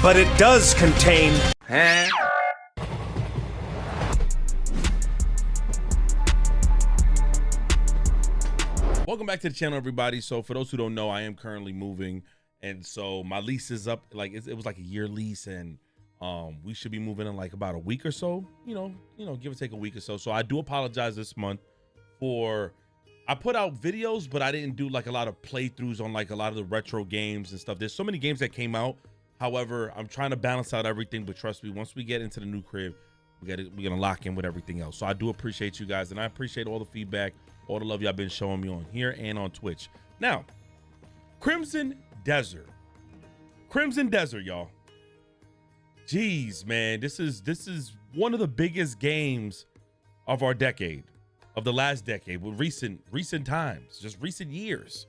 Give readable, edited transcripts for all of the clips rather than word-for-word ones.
but it does contain... Welcome back to the channel, everybody. So for those who don't know, I am currently moving, and so my lease is up. Like it was like a year lease, and we should be moving in like about a week or so, you know, give or take a week or so. So I do apologize this month for, I put out videos, but I didn't do like a lot of playthroughs on like a lot of the retro games and stuff. There's so many games that came out. However, I'm trying to balance out everything, but trust me, once we get into the new crib, we're gonna lock in with everything else. So I do appreciate you guys, and I appreciate all the feedback, all the love y'all been showing me on here and on Twitch. Now, Crimson Desert, y'all. Jeez, man, this is one of the biggest games of our decade, of the last decade, with recent times, just recent years.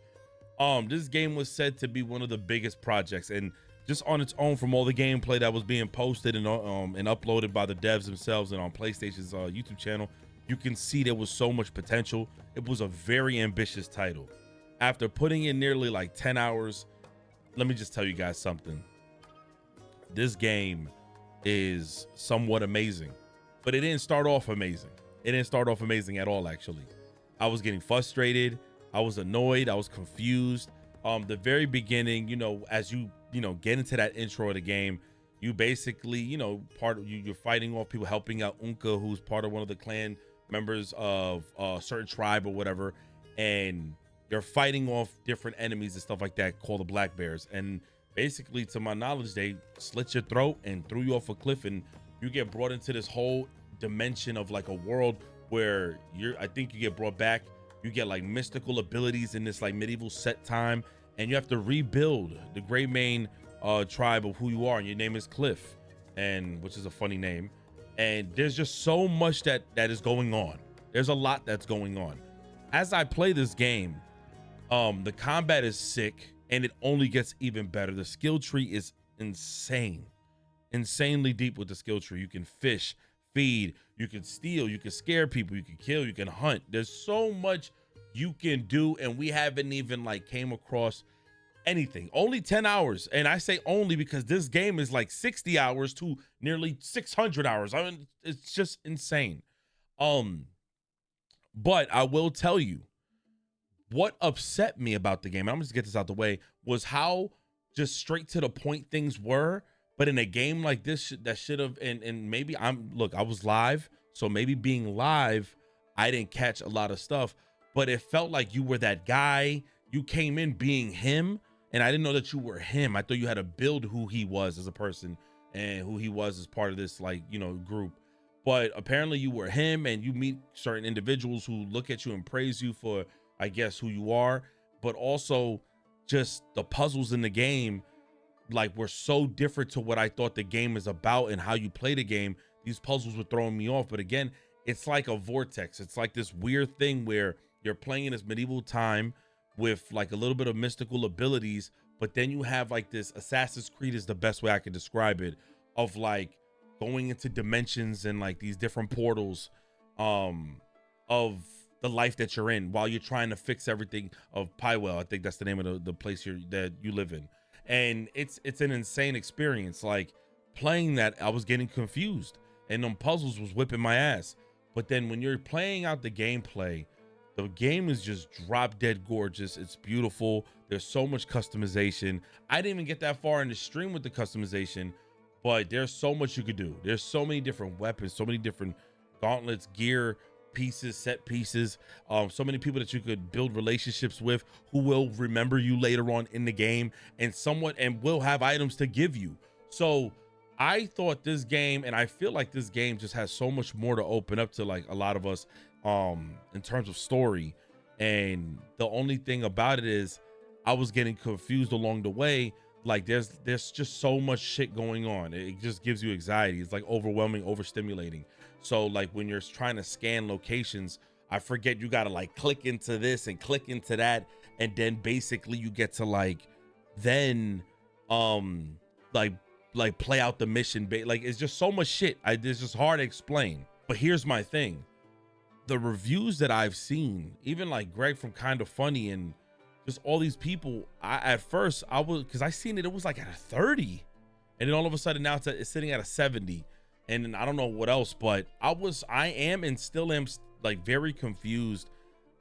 This game was said to be one of the biggest projects, and just on its own, from all the gameplay that was being posted and uploaded by the devs themselves and on PlayStation's YouTube channel, you can see there was so much potential. It was a very ambitious title. After putting in nearly like 10 hours, let me just tell you guys something. This game is somewhat amazing, but it didn't start off amazing. It didn't start off amazing at all, actually. I was getting frustrated. I was annoyed. I was confused. The very beginning, as you get into that intro of the game, you basically, you're fighting off people, helping out Unka, who's part of one of the clan members of a certain tribe or whatever, and you're fighting off different enemies and stuff like that called the Black Bears. And basically, to my knowledge, they slit your throat and threw you off a cliff, and you get brought into this whole dimension of like a world where I think you get brought back. You get like mystical abilities in this like medieval set time, and you have to rebuild the Great Main tribe of who you are, and your name is Cliff, and which is a funny name. And there's just so much that is going on. There's a lot that's going on. As I play this game, the combat is sick, and it only gets even better. The skill tree is insanely deep with the skill tree. You can fish, feed, you can steal, you can scare people, you can kill, you can hunt. There's so much you can do, and we haven't even like came across anything. Only 10 hours, and I say only because this game is like 60 hours to nearly 600 hours. I mean, it's just insane. But I will tell you what upset me about the game, and I'm just gonna get this out the way, was how just straight to the point things were. But in a game like this, that should have, and maybe I was live, so maybe being live, I didn't catch a lot of stuff, but it felt like you were that guy. You came in being him, and I didn't know that you were him. I thought you had to build who he was as a person and who he was as part of this group. But apparently you were him, and you meet certain individuals who look at you and praise you for, I guess, who you are, but also just the puzzles in the game like were so different to what I thought the game is about and how you play the game. These puzzles were throwing me off. But again, it's like a vortex. It's like this weird thing where you're playing in this medieval time with like a little bit of mystical abilities, but then you have like this Assassin's Creed is the best way I could describe it, of like going into dimensions and like these different portals of the life that you're in while you're trying to fix everything of Pywel. I think that's the name of the place that you live in. And it's an insane experience. Like playing that, I was getting confused, and them puzzles was whipping my ass. But then when you're playing out the gameplay, the game is just drop dead gorgeous. It's beautiful. There's so much customization. I didn't even get that far in the stream with the customization, but there's so much you could do. There's so many different weapons, so many different gauntlets, gear pieces, set pieces, so many people that you could build relationships with who will remember you later on in the game and will have items to give you. So I thought this game, and I feel like this game just has so much more to open up to like a lot of us in terms of story. And the only thing about it is I was getting confused along the way. Like there's just so much shit going on. It just gives you anxiety. It's like overwhelming, overstimulating. So like when you're trying to scan locations, I forget you gotta like click into this and click into that, and then basically you get to like then like play out the mission. Like it's just so much shit. It's just hard to explain. But here's my thing: the reviews that I've seen, even like Greg from Kind of Funny and just all these people, at first I was, because I seen it was like at a 30, and then all of a sudden now it's sitting at a 70, and I don't know what else, but I am and still am like very confused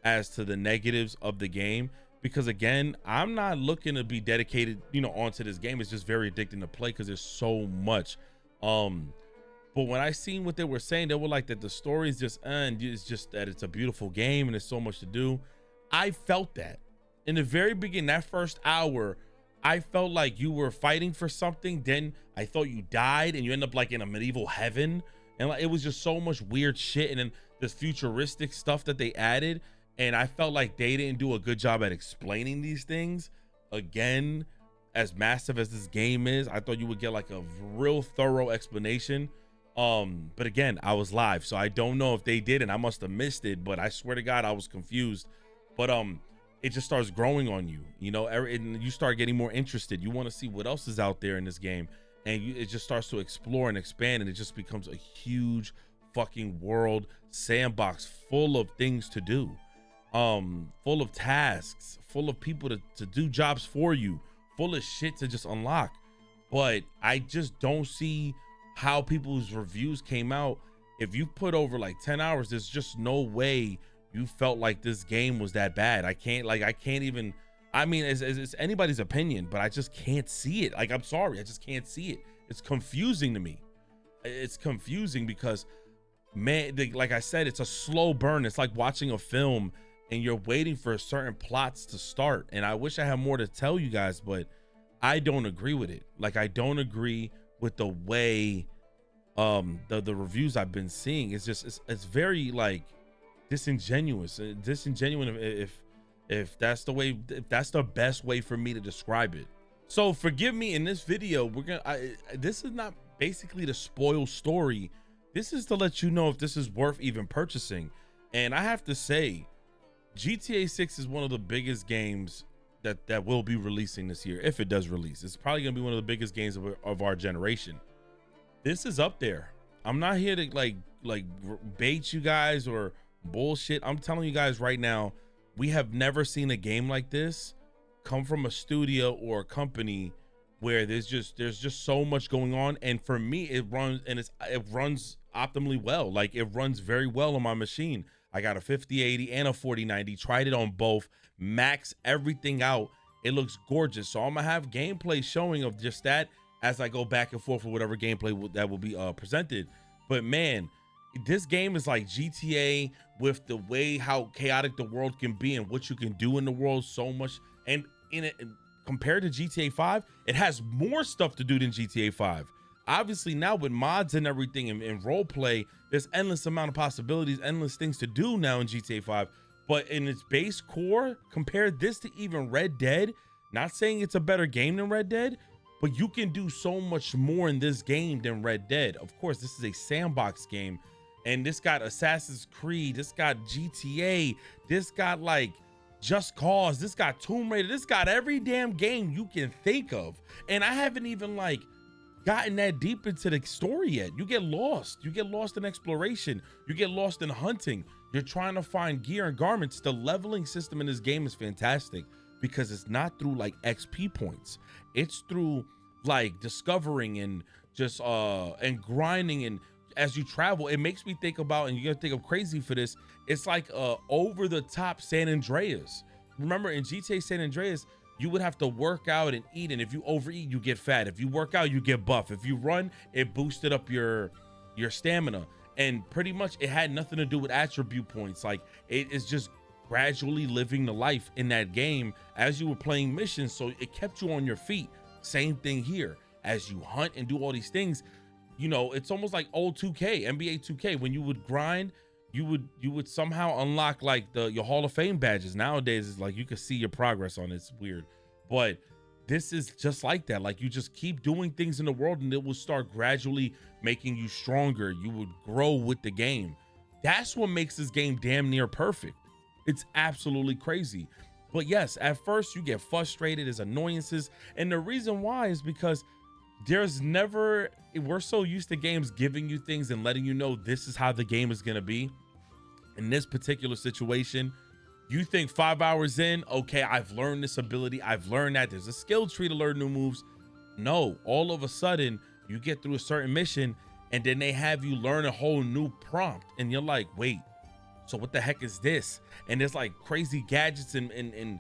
as to the negatives of the game, because again, I'm not looking to be dedicated, you know, onto this game. It's just very addicting to play because there's so much. But when I seen what they were saying, they were like that the story is just, and it's just that it's a beautiful game and there's so much to do. I felt that in the very beginning, that first hour, I felt like you were fighting for something. Then I thought you died and you end up like in a medieval heaven. And like, it was just so much weird shit. And then this futuristic stuff that they added. And I felt like they didn't do a good job at explaining these things. Again, as massive as this game is, I thought you would get like a real thorough explanation. But again, I was live, so I don't know if they did, and I must have missed it, but I swear to God, I was confused. But it just starts growing on you, you know, and you start getting more interested. You want to see what else is out there in this game, and it just starts to explore and expand, and it just becomes a huge fucking world sandbox full of things to do, full of tasks, full of people to do jobs for you, full of shit to just unlock. But I just don't see how people's reviews came out. If you put over like 10 hours, there's just no way you felt like this game was that bad. I can't even, I mean, it's anybody's opinion, but I just can't see it. Like, I'm sorry, I just can't see it. It's confusing to me. It's confusing because, man, like I said, it's a slow burn. It's like watching a film and you're waiting for certain plots to start. And I wish I had more to tell you guys, but I don't agree with it. Like, I don't agree with the way the reviews I've been seeing. It's just it's very like disingenuous if that's the way, if that's the best way for me to describe it. So forgive me, in this video this is not basically to spoil story. This is to let you know if this is worth even purchasing. And I have to say, GTA 6 is one of the biggest games that will be releasing this year. If it does release, it's probably gonna be one of the biggest games of our generation. This is up there. I'm not here to like bait you guys or bullshit. I'm telling you guys right now, we have never seen a game like this come from a studio or a company where there's just so much going on. And for me, it runs optimally well. Like, it runs very well on my machine. I got a 5080 and a 4090, tried it on both, max everything out. It looks gorgeous. So I'm gonna have gameplay showing of just that as I go back and forth with whatever gameplay that will be presented. But man, this game is like GTA with the way how chaotic the world can be and what you can do in the world so much. And in it, compared to GTA 5, it has more stuff to do than GTA 5. Obviously now with mods and everything and role play, there's endless amount of possibilities, endless things to do now in GTA 5. But in its base core, compare this to even Red Dead. Not saying it's a better game than Red Dead, but you can do so much more in this game than Red Dead. Of course, this is a sandbox game, and this got Assassin's Creed, this got GTA, this got like Just Cause, this got Tomb Raider, this got every damn game you can think of. And I haven't even like gotten that deep into the story yet. You get lost in exploration, you get lost in hunting, you're trying to find gear and garments. The leveling system in this game is fantastic because it's not through like XP points, it's through like discovering and just and grinding. And as you travel, it makes me think about, and you're gonna think I'm crazy for this, it's like over the top San Andreas. Remember in GTA San Andreas, you would have to work out and eat, and if you overeat, you get fat. If you work out, you get buff. If you run, it boosted up your stamina. And pretty much it had nothing to do with attribute points. Like, it is just gradually living the life in that game as you were playing missions, so it kept you on your feet. Same thing here. As you hunt and do all these things, you know, it's almost like old 2K, NBA 2K. When you would grind, you would somehow unlock like your Hall of Fame badges. Nowadays, it's like you can see your progress on it. It's weird, but this is just like that. Like, you just keep doing things in the world and it will start gradually making you stronger. You would grow with the game. That's what makes this game damn near perfect. It's absolutely crazy. But yes, at first you get frustrated, there's annoyances, and the reason why is because we're so used to games giving you things and letting you know this is how the game is gonna be. In this particular situation, you think 5 hours in, okay, I've learned this ability, I've learned that there's a skill tree to learn new moves. No, all of a sudden you get through a certain mission and then they have you learn a whole new prompt and you're like, wait, so what the heck is this? And there's like crazy gadgets and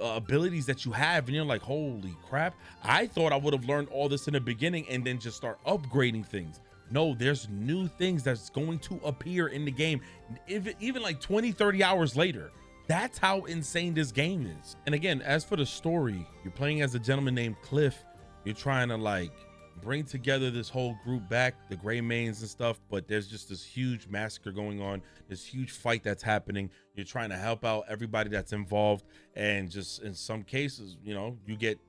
abilities that you have, and you're like, holy crap, I thought I would have learned all this in the beginning and then just start upgrading things. No, there's new things that's going to appear in the game, even like 20-30 hours later. That's how insane this game is. And again, as for the story, you're playing as a gentleman named Cliff. You're trying to like bring together this whole group back, the Gray Mains and stuff, but there's just this huge massacre going on, this huge fight that's happening. You're trying to help out everybody that's involved, and just in some cases, you know, you get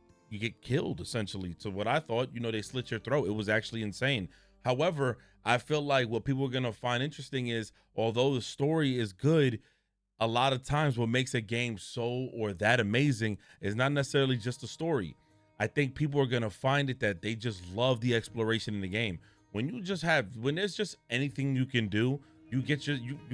killed essentially. To what I thought, you know, they slit your throat. It was actually insane. However, I feel like what people are gonna find interesting is, although the story is good, a lot of times what makes a game so or that amazing is not necessarily just the story. I think people are gonna find it that they just love the exploration in the game. When there's just anything you can do, you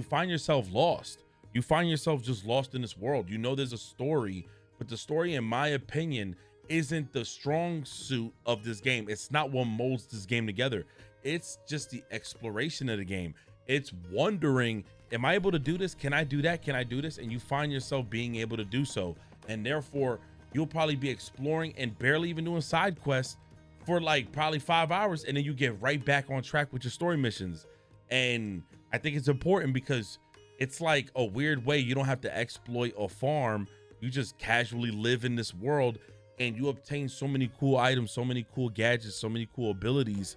find yourself lost. You find yourself just lost in this world. You know there's a story, but the story, in my opinion, isn't the strong suit of this game. It's not what molds this game together. It's just the exploration of the game. It's wondering, am I able to do this? Can I do that? Can I do this? And you find yourself being able to do so. And therefore, you'll probably be exploring and barely even doing side quests for like probably 5 hours, and then you get right back on track with your story missions. And I think it's important because it's like a weird way you don't have to exploit a farm. You just casually live in this world and you obtain so many cool items, so many cool gadgets, so many cool abilities.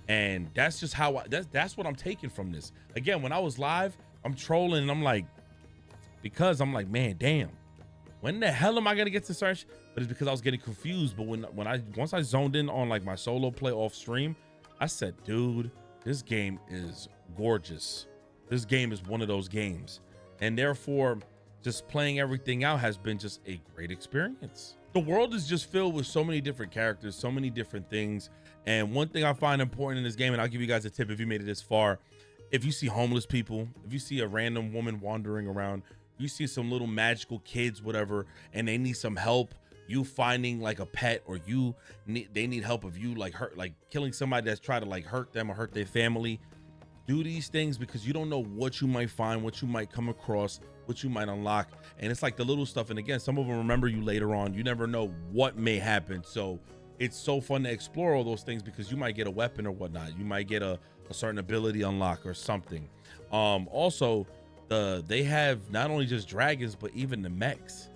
And that's just how that's what I'm taking from this. Again, when I was live, I'm trolling and I'm like, man, damn, when the hell am I gonna get to search? But it's because I was getting confused. But once I zoned in on like my solo play off stream, I said, dude, this game is gorgeous. This game is one of those games. And therefore, just playing everything out has been just a great experience. The world is just filled with so many different characters, so many different things. And one thing I find important in this game, and I'll give you guys a tip if you made it this far, if you see homeless people, if you see a random woman wandering around, you see some little magical kids, whatever, and they need some help, you finding like a pet, or they need help of you, like killing somebody that's trying to like hurt them or hurt their family. Do these things because you don't know what you might find, what you might come across, what you might unlock. And it's like the little stuff. And again, some of them remember you later on. You never know what may happen. So it's so fun to explore all those things because you might get a weapon or whatnot. You might get a certain ability unlock or something. Also, they have not only just dragons, but even the mechs.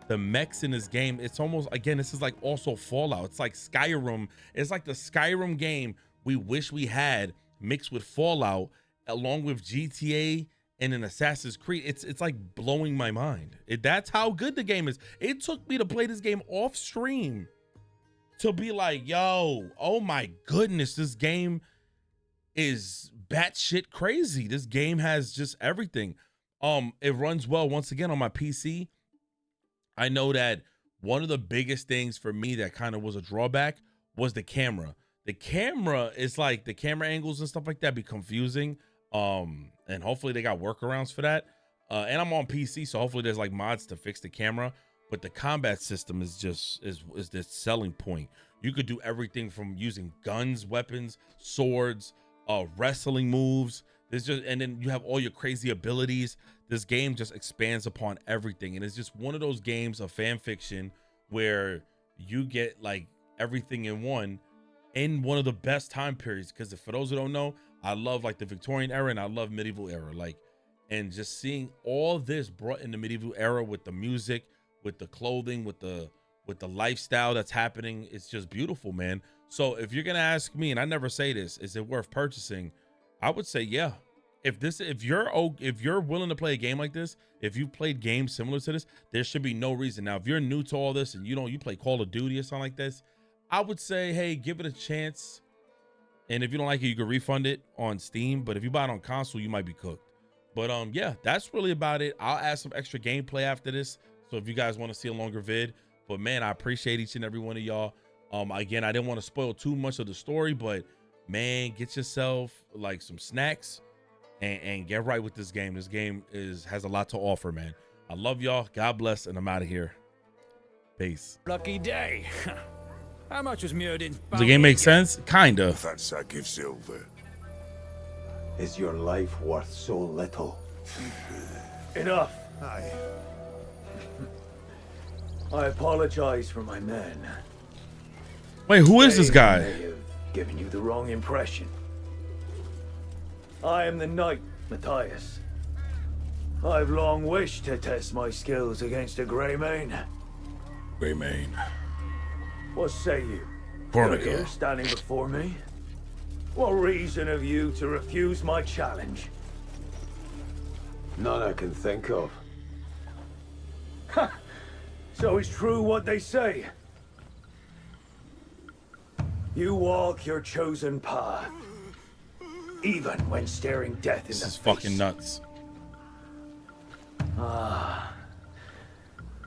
The mechs in this game, it's almost, again, this is like also Fallout. It's like Skyrim. It's like the Skyrim game we wish we had mixed with Fallout, along with GTA and an Assassin's Creed. It's like blowing my mind. That's how good the game is. It took me to play this game off stream to be like, yo, oh my goodness, this game is batshit crazy. This game has just everything. It runs well once again on my PC. I know that one of the biggest things for me that kind of was a drawback was the camera. The camera is like, the camera angles and stuff like that be confusing. And hopefully they got workarounds for that. And I'm on PC, so hopefully there's like mods to fix the camera. But the combat system is just is the selling point. You could do everything from using guns, weapons, swords, wrestling moves. There's just, and then you have all your crazy abilities. This game just expands upon everything, and it's just one of those games of fan fiction where you get like everything in one of the best time periods. Because for those who don't know, I love like the Victorian era and I love medieval era. Like, and just seeing all this brought in the medieval era with the music, with the clothing, with the lifestyle that's happening, it's just beautiful, man. So if you're gonna ask me, and I never say this, is it worth purchasing? I would say yeah. If you're willing to play a game like this, if you've played games similar to this, there should be no reason. Now, if you're new to all this and you play Call of Duty or something like this, I would say, hey, give it a chance. And if you don't like it, you can refund it on Steam. But if you buy it on console, you might be cooked. But yeah, that's really about it. I'll add some extra gameplay after this. So if you guys want to see a longer vid, but man, I appreciate each and every one of y'all. Again, I didn't want to spoil too much of the story, but man, get yourself like some snacks and get right with this game. This game has a lot to offer, man. I love y'all. God bless, and I'm out of here. Peace. Lucky day. How much was Muradin's Does the game make sense? Kinda. That sack of silver. Is your life worth so little? Enough. Aye. I apologize for my men. Wait, who is this They guy? may have given you the wrong impression. I am the knight, Matthias. I've long wished to test my skills against a Greymane. Remain. What say you? Formica. You're here standing before me? What reason have you to refuse my challenge? None I can think of. So it's true what they say. You walk your chosen path, even when staring death in This the is face. fucking nuts.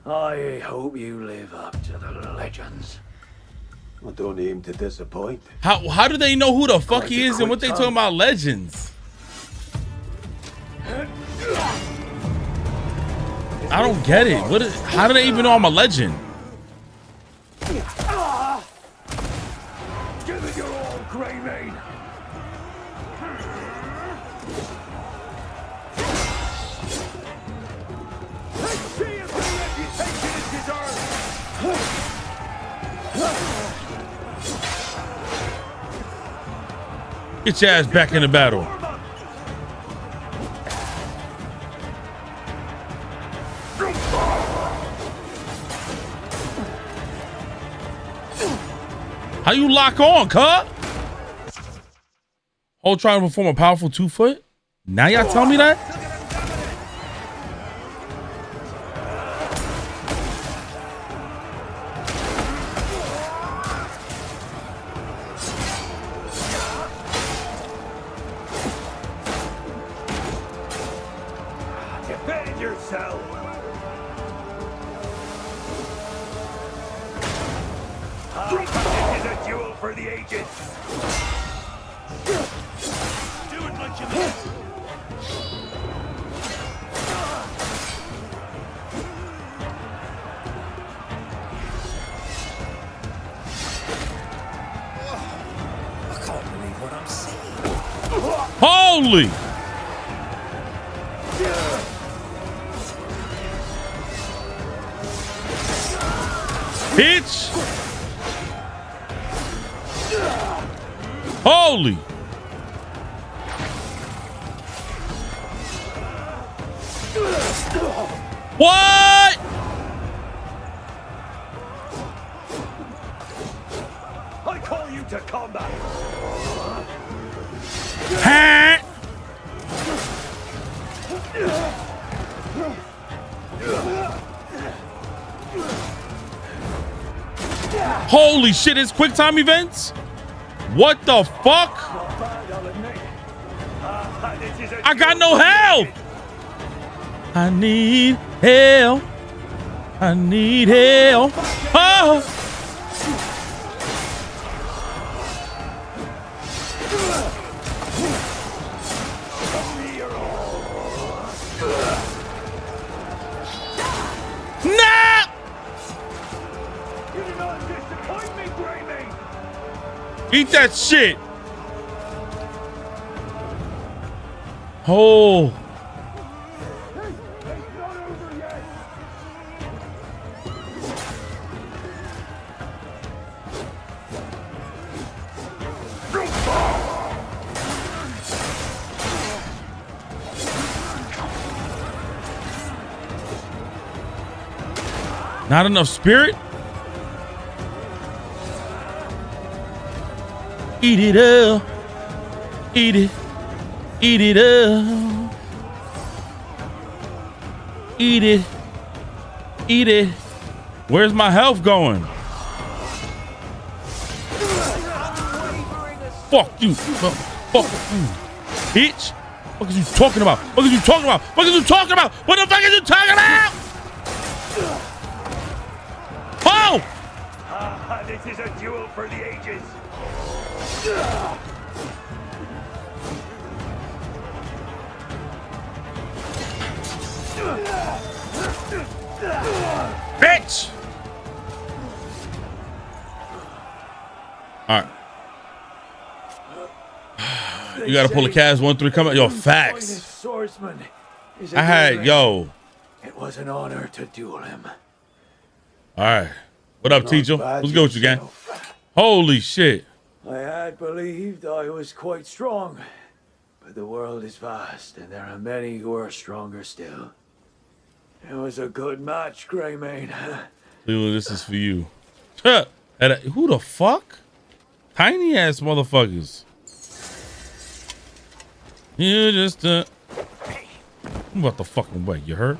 I hope you live up to the legends. I don't aim to disappoint. How do they know who the fuck Quite he a is and what quick they talking tongue. about legends? I don't get it. How do they even know I'm a legend? Give it your all, Greymane. Let's see if the reputation is deserved. Get your ass back in the battle. How you lock on, cut? Oh, trying to perform a powerful 2-foot? Now y'all tell me that? Defend yourself. This is a duel for the ages. Do it like you mean it. I can't believe what I'm seeing. Holy! Bitch! Holy! What? I call you to combat. Huh? Holy shit, it's quick time events? What the fuck? Not bad, I'll admit. This is a I got duel no for the help. ages. I need help. I need help. Oh. Nah! You did not disappoint me, Greymane. Eat that shit. Oh. It's not over yet. Not enough spirit? Eat it up. Eat it. Eat it up. Eat it. Eat it. Where's my health going? Fuck you. Fuck you. Bitch. What are you talking about? What are you talking about? What are you talking about? What the fuck are you talking about? Oh! This is a duel for the ages. Bitch! You gotta pull a Cavs 1-3 come out. Yo, facts. Swordsman is a I had, great yo. It was an honor to duel him. All right. What up, Teacher? What's good with you, gang? Holy shit. I had believed I was quite strong, but the world is vast, and there are many who are stronger still. It was a good match, Greymane. Leland, this is for you. Who the fuck? Tiny ass motherfuckers. You just I'm about the fucking way. You hurt?